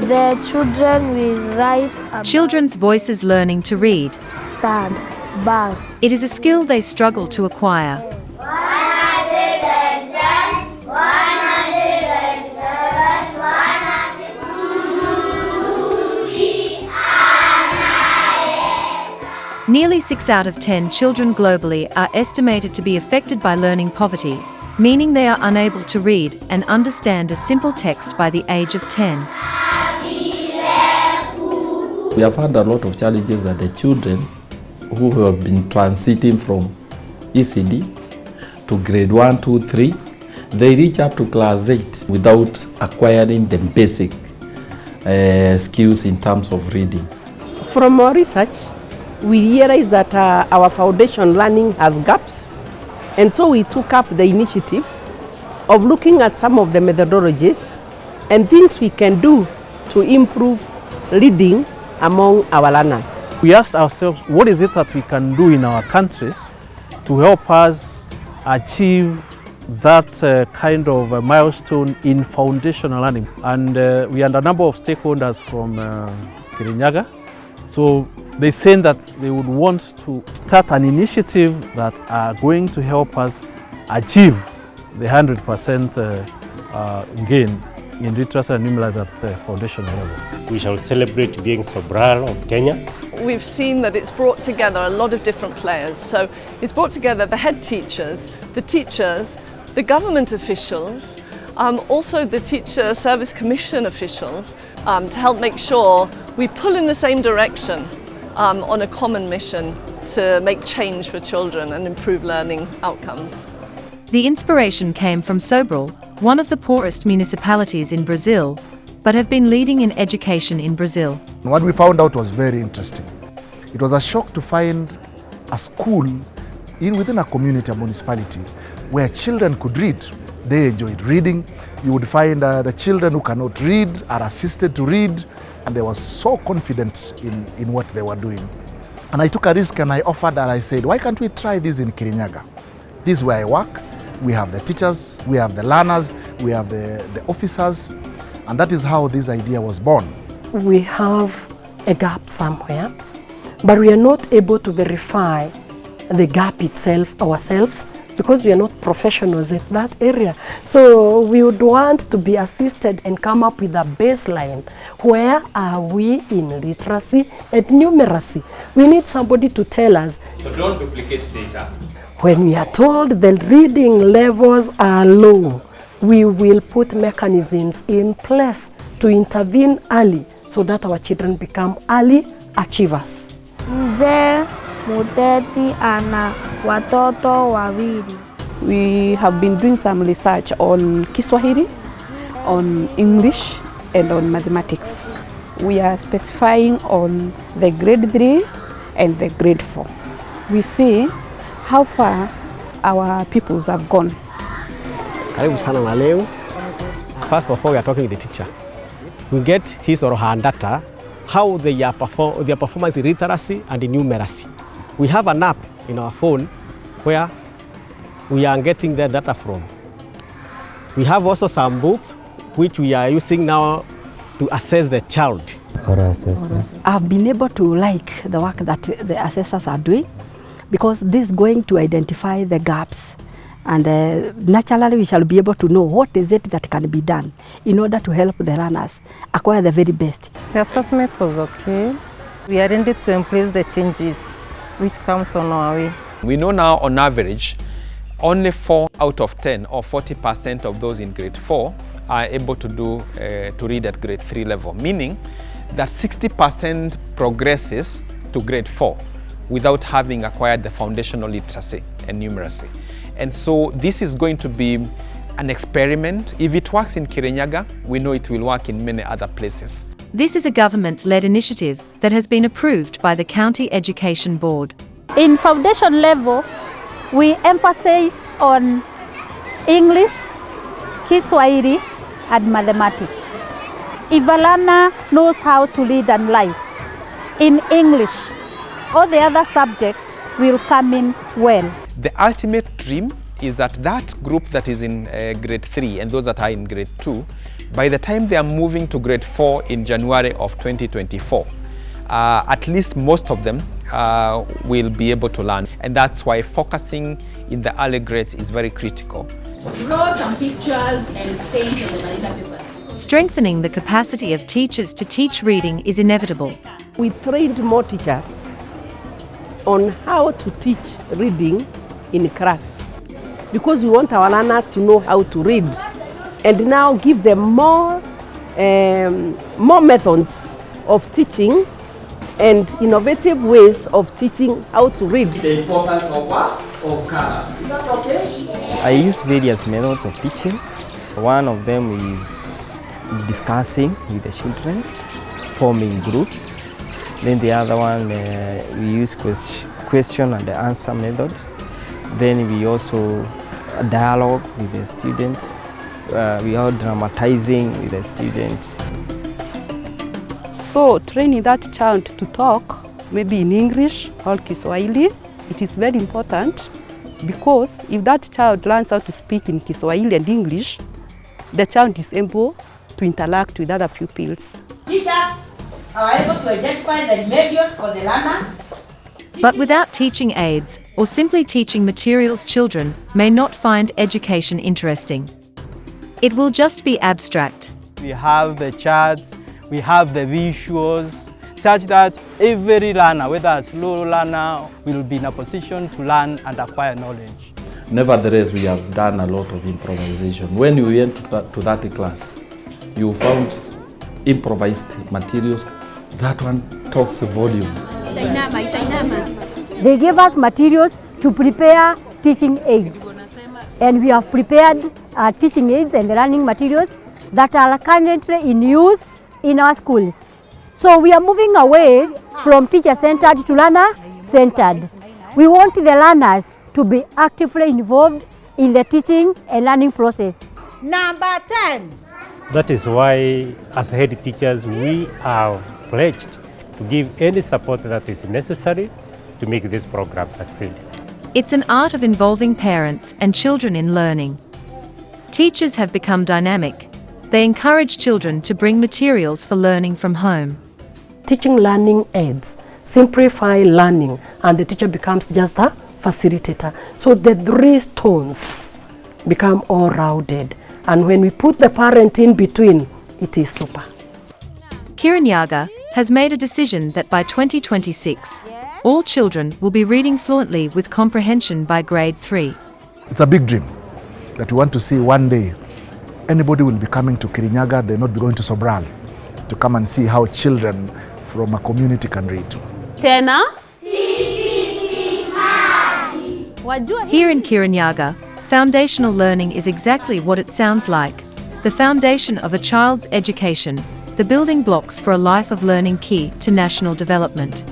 The children will write about Children's voices learning to read. sand, bus. It is a skill they struggle to acquire. 110, 111, 112. Nearly 6 out of 10 children globally are estimated to be affected by learning poverty, meaning they are unable to read and understand a simple text by the age of 10. We have had a lot of challenges that the children who have been transiting from ECD to grade 1, 2, 3, they reach up to class 8 without acquiring the basic skills in terms of reading. From our research, we realized that our foundation learning has gaps, and so we took up the initiative of looking at some of the methodologies and things we can do to improve reading among our learners. We asked ourselves, what is it that we can do in our country to help us achieve that kind of a milestone in foundational learning? And we had a number of stakeholders from Kirinyaga. So they said that they would want to start an initiative that are going to help us achieve the 100% gain in literacy and numeracy at the foundational level. We shall celebrate being Sobral of Kenya. We've seen that it's brought together a lot of different players. So it's brought together the head teachers, the government officials, also the Teacher Service Commission officials to help make sure we pull in the same direction on a common mission to make change for children and improve learning outcomes. The inspiration came from Sobral, one of the poorest municipalities in Brazil, but have been leading in education in Brazil. What we found out was very interesting. It was a shock to find a school within a community, a municipality, where children could read. They enjoyed reading. You would find the children who cannot read are assisted to read, and they were so confident in what they were doing. And I took a risk and I offered and I said, why can't we try this in Kirinyaga? This is where I work. We have the teachers, we have the learners, we have the officers, and that is how this idea was born. We have a gap somewhere, but we are not able to verify the gap itself ourselves because we are not professionals in that area. So we would want to be assisted and come up with a baseline. Where are we in literacy and numeracy? We need somebody to tell us. So don't duplicate data. When we are told the reading levels are low, we will put mechanisms in place to intervene early so that our children become early achievers. Mzee Muteti ana watoto wawili. We have been doing some research on Kiswahili, on English, and on mathematics. We are specifying on the grade 3 and the grade 4. We see how far our pupils have gone. Karibu sana na leo. First of all, we are talking to the teacher. We get his or her data, how their performance in literacy and in numeracy. We have an app in our phone where we are getting the data from. We have also some books which we are using now to assess the child. I've been able to like the work that the assessors are doing, because this is going to identify the gaps, and naturally we shall be able to know what is it that can be done in order to help the learners acquire the very best. The assessment was okay. We are ready to embrace the changes which comes on our way. We know now on average only 4 out of 10 or 40% of those in grade 4 are able to read at grade 3 level, meaning that 60% progresses to grade 4 without having acquired the foundational literacy and numeracy. And so this is going to be an experiment. If it works in Kirinyaga, we know it will work in many other places. This is a government-led initiative that has been approved by the County Education Board. In foundation level, we emphasize on English, Kiswahili, and mathematics. If a learner knows how to read and write in English, all the other subjects will come in well. The ultimate dream is that that group that is in grade 3 and those that are in grade 2 By the time they are moving to grade 4 in January of 2024, at least most of them will be able to learn. And that's why focusing in the early grades is very critical. Draw some pictures and paint on the manila papers. Strengthening the capacity of teachers to teach reading is inevitable. We trained more teachers on how to teach reading in class because we want our learners to know how to read, and now give them more methods of teaching and innovative ways of teaching how to read. The importance of what? Of colors. Is that okay? I use various methods of teaching. One of them is discussing with the children, forming groups. Then the other one, we use question and answer method. Then we also dialogue with the student. We are dramatizing with the students. So training that child to talk, maybe in English or Kiswahili, it is very important, because if that child learns how to speak in Kiswahili and English, the child is able to interact with other pupils. Teachers are able to identify the remedios for the learners. But without teaching aids or simply teaching materials, children may not find education interesting. It will just be abstract. We have the charts, we have the visuals, such that every learner, whether a slow learner, will be in a position to learn and acquire knowledge. Nevertheless, we have done a lot of improvisation. When we went to that class, you found improvised materials. That one talks a volume. They gave us materials to prepare teaching aids, and we have prepared teaching aids and learning materials that are currently in use in our schools. So we are moving away from teacher-centered to learner-centered. We want the learners to be actively involved in the teaching and learning process. Number 10. That is why, as head teachers, we are pledged to give any support that is necessary to make this program succeed. It's an art of involving parents and children in learning. Teachers have become dynamic. They encourage children to bring materials for learning from home. Teaching learning aids simplify learning, and the teacher becomes just a facilitator. So the three stones become all rounded, and when we put the parent in between, it is super. Kirinyaga has made a decision that by 2026, all children will be reading fluently with comprehension by grade 3. It's a big dream that we want to see one day anybody will be coming to Kirinyaga, they'll not be going to Sobral to come and see how children from a community can read. Tena? Here in Kirinyaga, foundational learning is exactly what it sounds like. The foundation of a child's education, the building blocks for a life of learning key to national development.